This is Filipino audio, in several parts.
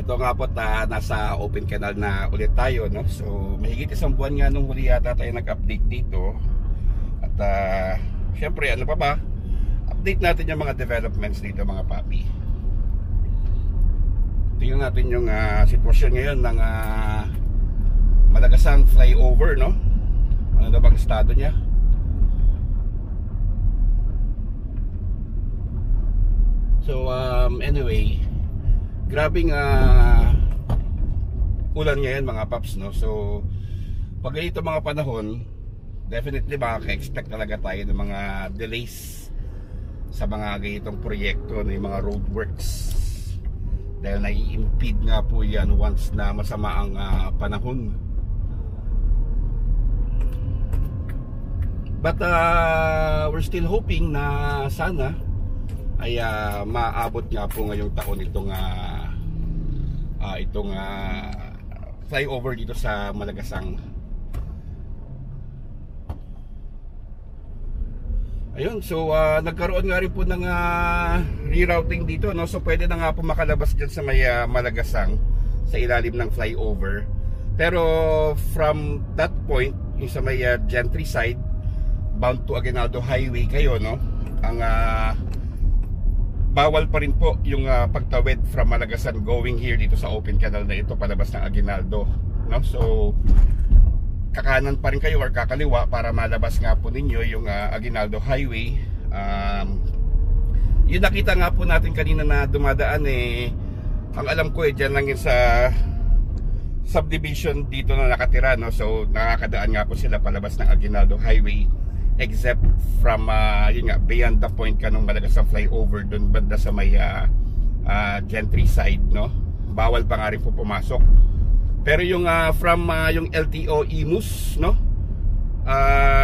Ito nga po, nasa open canal na ulit tayo, no? So mahigit isang buwan nga nung huli yata tayo nag-update dito. At syempre, ano pa ba, update natin yung mga developments dito, mga papi. Tingnan natin yung sitwasyon ngayon ng Malagasang flyover, no? Ano na bang estado niya? So anyway, grabing ulan ngayon, mga paps, no? So pag ito mga panahon, definitely makaka-expect talaga tayo ng mga delays sa mga ganitong proyekto, no? Yung mga roadworks, dahil nai-impede nga po yan once na masama ang panahon. But we're still hoping na sana ay maabot nga po ngayong taon itong flyover dito sa Malagasang. Ayun, so nagkaroon nga rin po ng rerouting dito, no? So pwede na nga po makalabas dyan sa may Malagasang sa ilalim ng flyover. Pero from that point, yung sa may Gentry side, bound to Aguinaldo Highway kayo, no? Ang bawal pa rin po yung pagtawid from Malagasang going here dito sa open canal na ito palabas ng Aguinaldo, no? So kakanan pa rin kayo or kakaliwa para malabas nga po ninyo yung Aguinaldo Highway. Yung nakita nga po natin kanina na dumadaan, ang alam ko dyan lang yun sa subdivision dito na nakatira, no? So nakakadaan nga po sila palabas ng Aguinaldo Highway, except from yun nga, beyond the point ka nung Malagasang flyover dun banda sa may Gentry side, no? Bawal pa nga rin po pumasok. Pero yung from yung LTO Imus, no?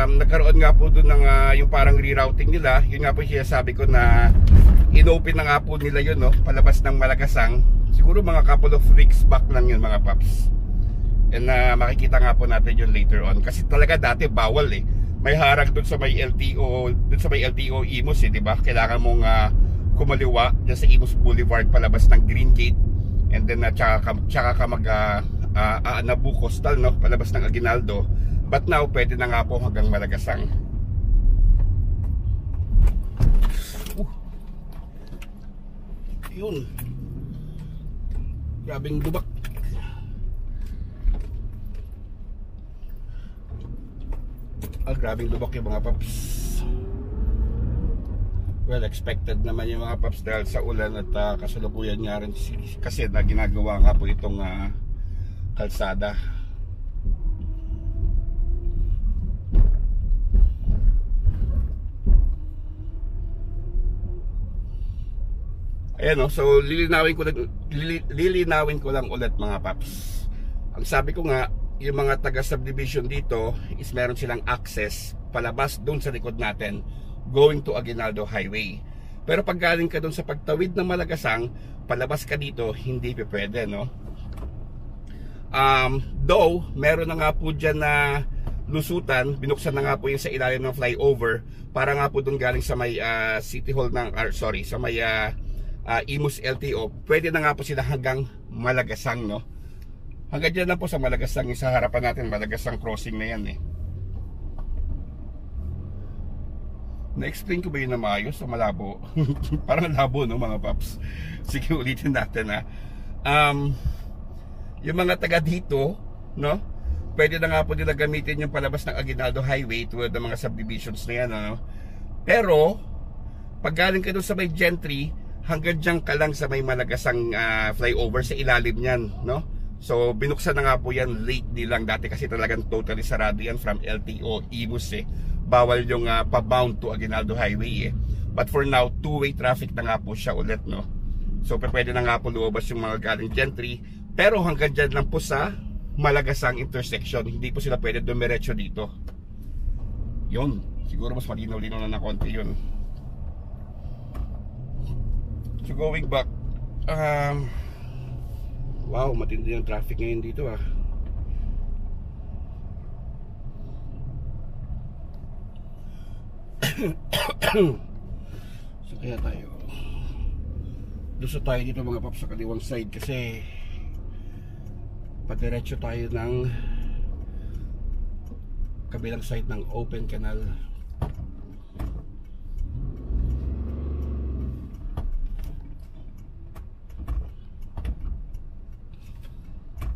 Nagkaroon nga po dun ng yung parang rerouting nila. Yun nga po yung sabi ko na inopen na nga po nila yun, no? Palabas ng Malagasang. Siguro mga couple of weeks back lang yun, mga paps. And makikita nga po natin yun later on. Kasi talaga dati bawal may harang dun sa may LTO, Imus, di ba? Kailangan mong kumaliwa dyan sa Imus Boulevard palabas ng Green Gate, and then tsaka ka mag Nabu Coastal, no? Palabas ng Aguinaldo. But now pwede na nga po hanggang Malagasang. Yun, grabing dubak. Grabing lubak yung mga paps. Well, expected naman yung mga paps dahil sa ulan at kasalukuyan nga rin kasi na ginagawa nga po itong kalsada. Ayan, no? So lilinawin ko lang ulit, mga paps. Ang sabi ko nga, yung mga taga subdivision dito is meron silang access palabas doon sa likod natin going to Aguinaldo Highway. Pero pag galing ka doon sa pagtawid ng Malagasang, palabas ka dito, hindi pa pwede, no? Though meron na nga po dyan na lusutan, binuksan na nga po yung sa ilalim ng flyover para nga po doon galing sa may City Hall ng sa may Imus LTO, pwede na nga po sila hanggang Malagasang, no? Hanggang dyan lang po sa Malagasang, sa harapan natin, Malagasang crossing na yan, Na-explain ko ba yun na maayos o malabo? Parang labo, no, mga paps? Sige, ulitin natin, yung mga taga dito, no? Pwede na nga po nila gamitin yung palabas ng Aguinaldo Highway tulad ng mga subdivisions na yan, no? Pero pag galing ka doon sa may Gentry, hanggang dyan ka lang sa may Malagasang flyover, sa ilalim yan, no? So binuksan na nga po yan lately lang, dati kasi talagang totally sarado yan from LTO Imus, bawal yung pa-bound to Aguinaldo Highway, but for now two-way traffic na nga po siya ulit, no? So pwede na nga po lumabas yung mga galing Gentry, pero hanggang dyan lang po sa Malagasang intersection, hindi po sila pwede dumiretso dito. Yun, siguro mas malinaw-linaw na konti yun. So going back, wow, matindi yung traffic ngayon dito, So kaya tayo lusot tayo dito, mga paps, sa kaliwang side kasi padiretso tayo ng kabilang side ng open canal.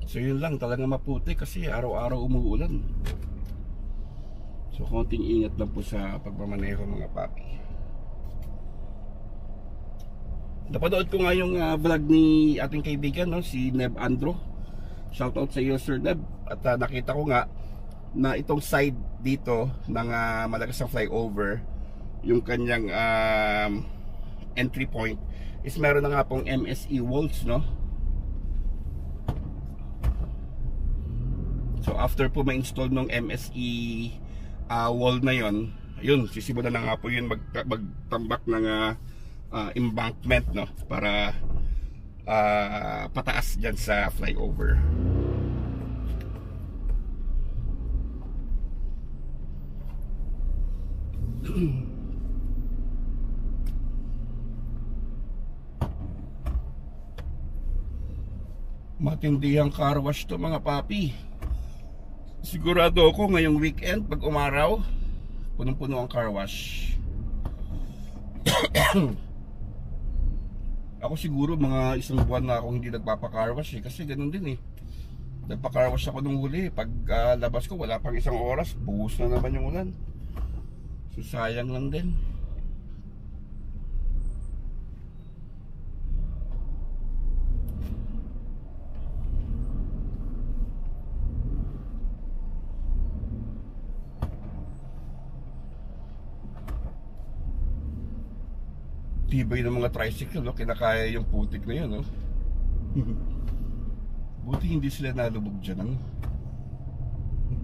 So yun lang, talaga maputi kasi araw-araw umuulan. So konting ingat lang po sa pagmamaneho mga papi. Napanood ko nga yung vlog ni ating kaibigan, no, si Neb Andro. Shoutout sa iyo Sir Neb. At nakita ko nga na itong side dito ng Malagasang flyover, yung kanyang entry point is meron na nga pong MSE walls, no. So after po ma-install ng MSE wall na yon, yun, sisimulan na nga po yun magtambak ng embankment, no, para pataas dyan sa flyover. Matindihang car wash to mga papi. Sigurado ako ngayong weekend pag umaraw, punong-puno ang car wash. Ako siguro mga isang buwan na akong hindi nagpapa-car wash kasi ganun din eh. Nagpa-car wash ako nung huli, pag labas ko wala pang isang oras, buhos na naman yung ulan. So sayang lang din. Tibay ng mga tricycle, no? Kinakaya yung putik na yun, no? Buti hindi sila nalubog dyan, ano?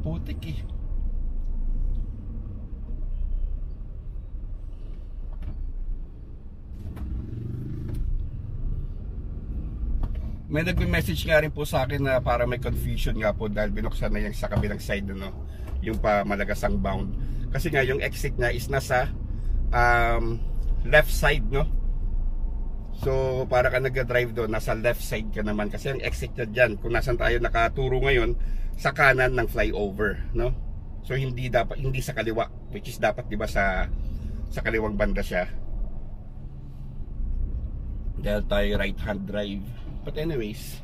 Putik eh. May nagme-message nga rin po sa akin na para may confusion nga po dahil binuksan na yung sa kabilang side, no? Yung pa Malagasang bound. Kasi nga yung exit niya is nasa left side, no? So para ka nag-drive doon, nasa left side ka naman kasi ang exit niya dyan, kung nasan tayo nakaturo ngayon, sa kanan ng flyover, no? So hindi sa kaliwa, which is dapat 'di ba sa kaliwang banda siya. Dahil tayo right hand drive. But anyways,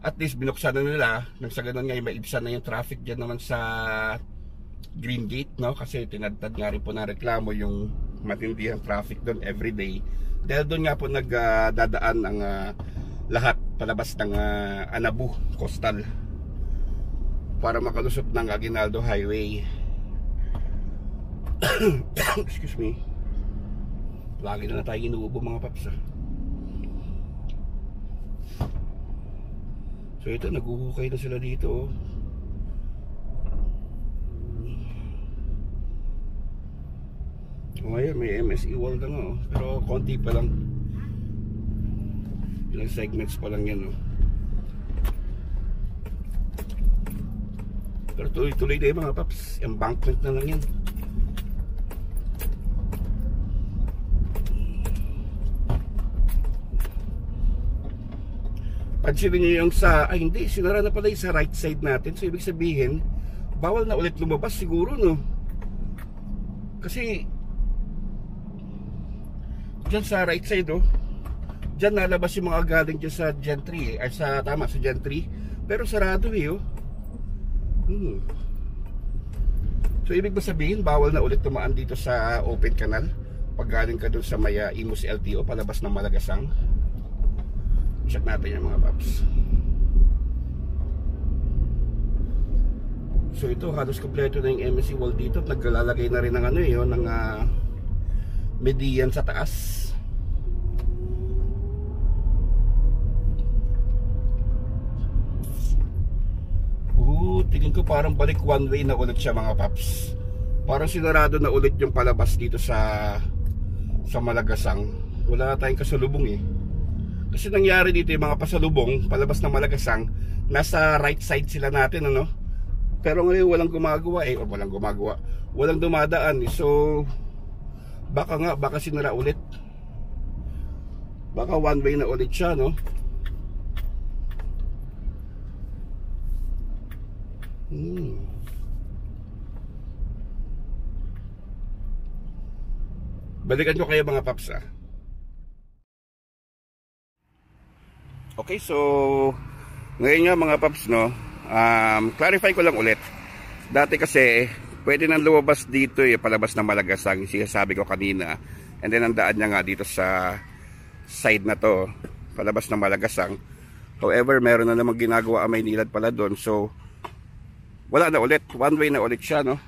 at least binuksan na nila, nang sa ganun nga maibsan na yung traffic dyan naman sa Green Gate, no? Kasi tinadtad nga rin po na reklamo yung matindihang traffic doon everyday. Dahil doon nga po nagdadaan ang lahat palabas ng Anabu Coastal para makalusot ng Aguinaldo Highway. Excuse me. Lagi na tayo inuubo mga paps. So ito, naghuhukay na sila dito. Ngayon may MSE wall na nga, pero konti pa lang. Ilang segments pa lang yan, pero tuloy-tuloy na yung mga paps. Embankment na lang yan. Pansinin nyo yung sa, hindi, sinara na pala yung sa right side natin. So ibig sabihin, bawal na ulit lumabas siguro, no? Kasi dyan sa right side, dyan nalabas yung mga galing dyan sa Gentry, ay sa Gentry, pero sarado eh, So ibig ba sabihin bawal na ulit tumaan dito sa open canal pag galing ka dun sa Maya Imus LTO palabas ng Malagasang? Check natin yung mga paps. So ito halos kompleto na yung MSE wall dito at naglalagay na rin ng ng median sa taas. Tingin ko parang balik one way na ulit siya mga paps. Parang sinarado na ulit yung palabas dito sa Malagasang. Wala tayong kasalubong eh. Kasi nangyari dito yung mga pasalubong palabas ng Malagasang, nasa right side sila natin, ano? Pero ngayon walang gumagawa eh, o walang dumadaan eh. So baka sinara ulit. Baka one way na ulit siya, no? Hmm. Balikan ko kayo mga paps ah. Okay, so ngayon nga mga paps, no, clarify ko lang ulit. Dati kasi pwede nang lumabas dito palabas ng Malagasang, sinasabi ko kanina. And then ang daan niya nga dito sa side na to, palabas ng Malagasang. However, meron na namang ginagawa ang Maynilad pala doon. So wala na ulit, one way na ulit siya, no.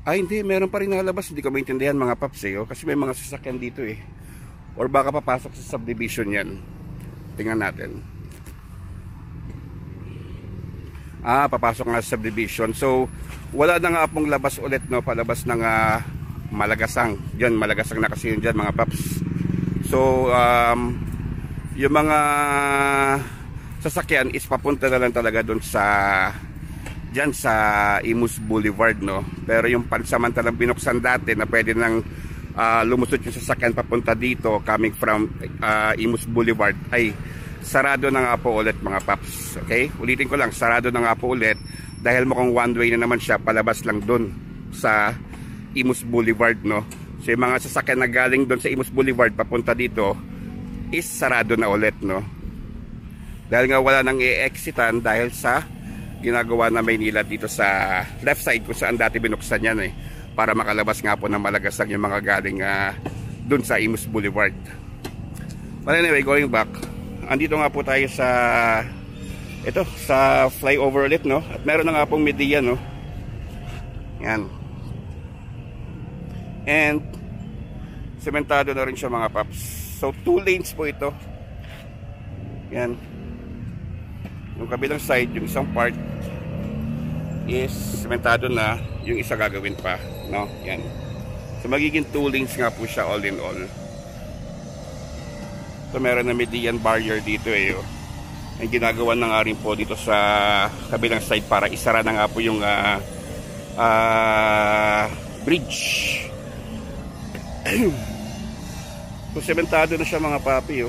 Ay hindi, meron pa rin nalabas. Hindi ko maintindihan mga paps kasi may mga sasakyan dito or baka papasok sa subdivision yan. Tingnan natin. Papasok nga sa subdivision. So wala na nga pong labas ulit, no, palabas ng Malagasang. Yan, Malagasang na kasi yun dyan mga paps. So yung mga sasakyan is papunta na lang talaga doon sa dyan sa Imus Boulevard, no. Pero yung pansamantalang binuksan dati na pwede nang lumusot yung sasakyan papunta dito coming from Imus Boulevard ay sarado na nga po ulit mga paps. Okay, ulitin ko lang, sarado na nga po ulit dahil mukhang one way na naman siya palabas lang dun sa Imus Boulevard, no. So yung mga sasakyan na galing dun sa Imus Boulevard papunta dito is sarado na ulit, no, dahil nga wala nang i-exitan dahil sa ginagawa na Maynilad dito sa left side kung saan dati binuksan yan para makalabas nga po ng Malagasang yung mga galing dun sa Imus Boulevard. But anyway, going back, andito nga po tayo sa sa flyover ulit, no, at meron na nga pong media, no. Yan, and sementado na rin siya mga paps. So 2 lanes po ito. Yan, yung kabilang side, yung isang part is sementado na, yung isa gagawin pa, no. Yan, so magiging 2 lanes nga po siya all in all. So meron na median barrier dito ang ginagawa na nga rin po dito sa kabilang side para isara na nga po yung bridge. So sementado na siya mga papi,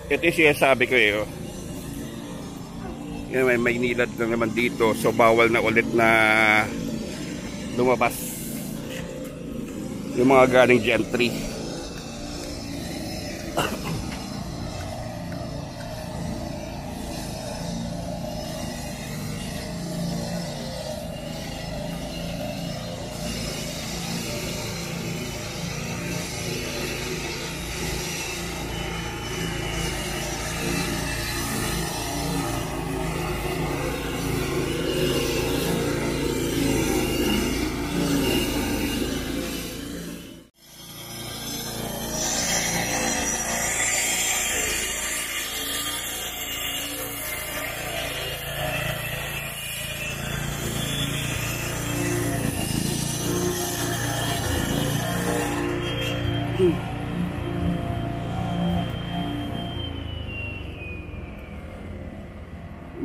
ito yung sinasabi ko yan, may Maynilad na naman dito, so bawal na ulit na lumabas yung mga galing gentry.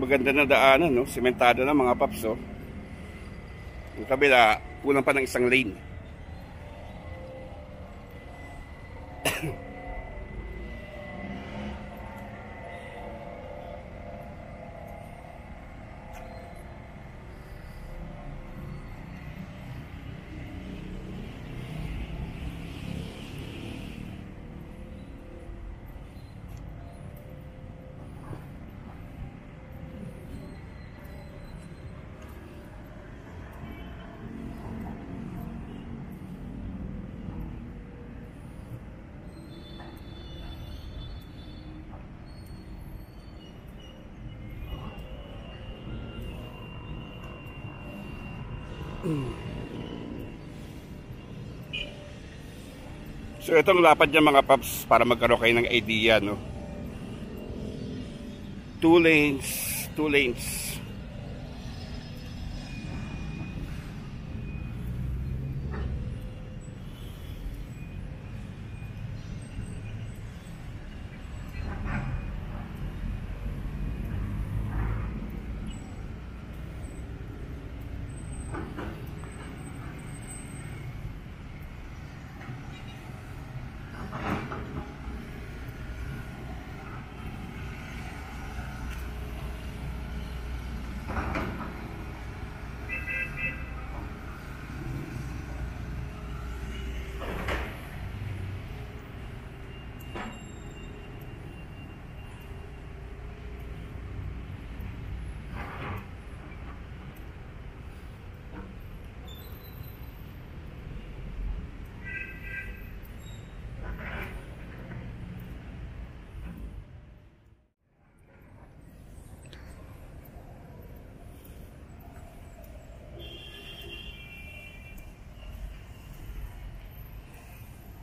Maganda na daanan, no? Sementado na mga paps, yung kabila kulang pa ng isang lane. So itong lapad niya mga paps para magkaroon kayo ng idea, no. 2 lanes, 2 lanes.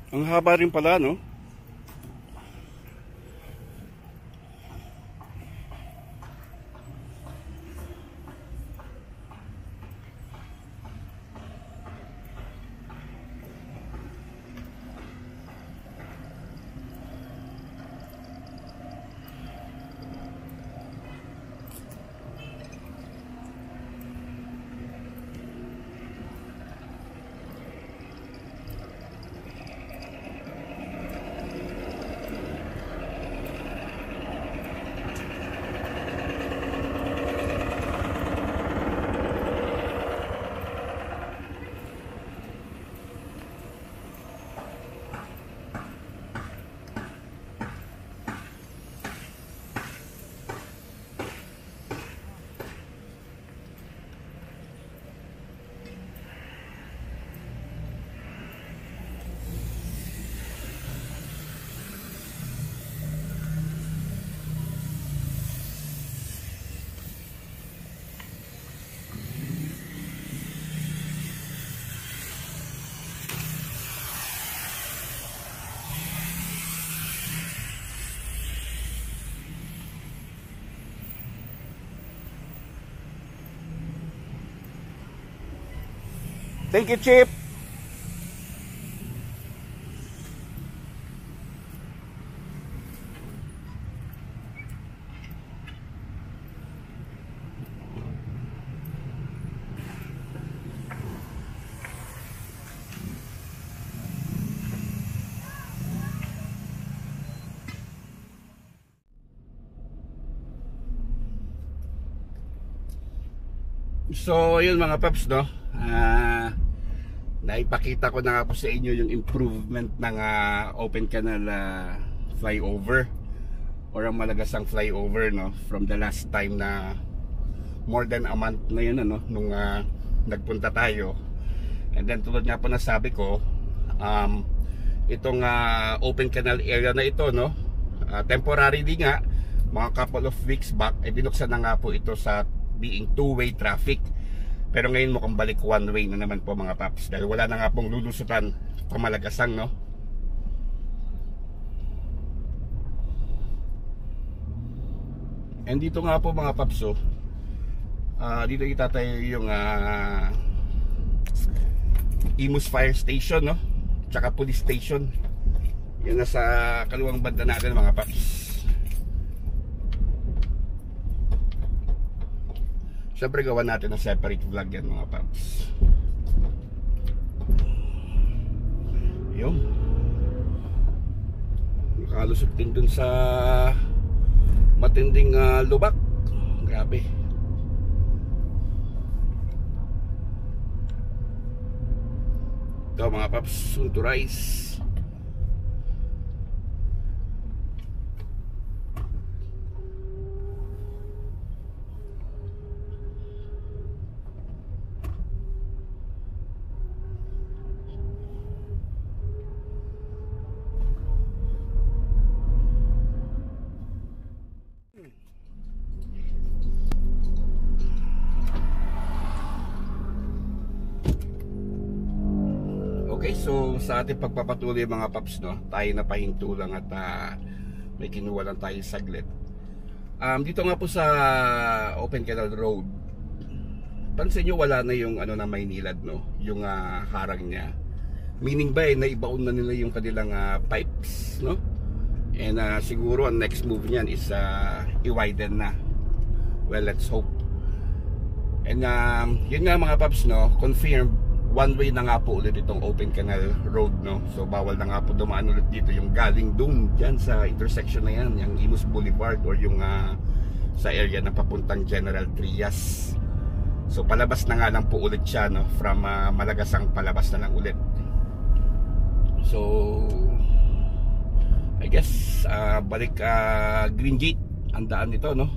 Ang haba rin pala, no? Thank you, Chip. So, yun mga paps, no? Naipakita ko na nga po sa inyo yung improvement ng open canal flyover or ang Malagasang flyover, no? From the last time na more than a month na yun, ano? Nung nagpunta tayo. And then tulad nga po na sabi ko, itong open canal area na ito, no? Temporarily nga, mga couple of weeks back, binuksan na nga po ito sa being two-way traffic. Pero ngayon mukhang balik one way na naman po mga paps, dahil wala na nga pong lulusutan pa Malagasang, no? And dito nga po mga paps, dito itatayo yung Imus Fire Station, no? Tsaka Police Station. Yan nasa kaluwang banda natin mga paps. Siyempre gawa natin ng separate vlog yan mga paps. Yun. Nakalusot din dun sa matinding lubak. Grabe. Ito mga paps, soon to rise. Okay, so sa ating pagpapatuloy mga paps, no, tayo na pahinto lang at may kinuha lang tayo saglit. Dito nga po sa Open Canal Road, pansin nyo wala na yung ano na Maynilad, no, yung harang niya. Meaning ba naibaon na nila yung kanilang pipes, no? And siguro ang next move niyan is i-widen na. Well, let's hope. And yun nga mga paps, no, confirmed one way na nga po ulit itong Open Canal Road, no? So bawal na nga po dumaan ulit dito yung galing doon dyan sa intersection na yan, yung Imus Boulevard or yung sa area na papuntang General Trias. So palabas na nga lang po ulit siya, no? From Malagasang palabas na lang ulit. So I guess balik Green Gate ang daan nito, no?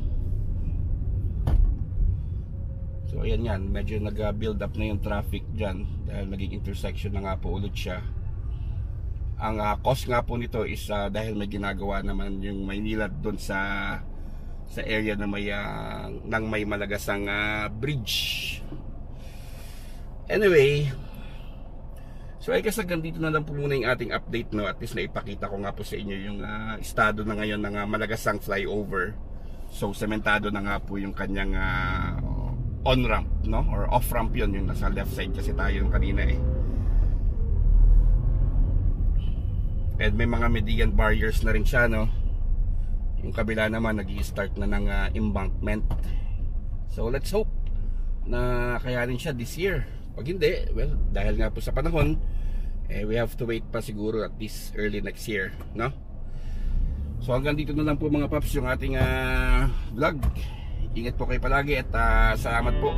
So ayan yan, medyo nag-build up na yung traffic dyan dahil naging intersection na nga po ulit siya. Ang cause nga po nito is dahil may ginagawa naman yung Maynilad doon sa area na may ng may Malagasang bridge. Anyway, So I guess hanggang dito na lang po muna yung ating update, no? At least naipakita ko nga po sa inyo yung estado na ngayon ng Malagasang flyover. So sementado na nga po yung kanyang on-ramp, no? Or off-ramp yun, yung nasa left side kasi tayo yung kanina eh. And may mga median barriers na rin siya, no? Yung kabila naman nag-i-start na ng embankment. So let's hope na kayanin siya this year. Pag hindi, well, dahil nga po sa panahon, we have to wait pa siguro at least early next year, no? So hanggang dito na lang po mga paps yung ating vlog. Ingat po kayo palagi at salamat po.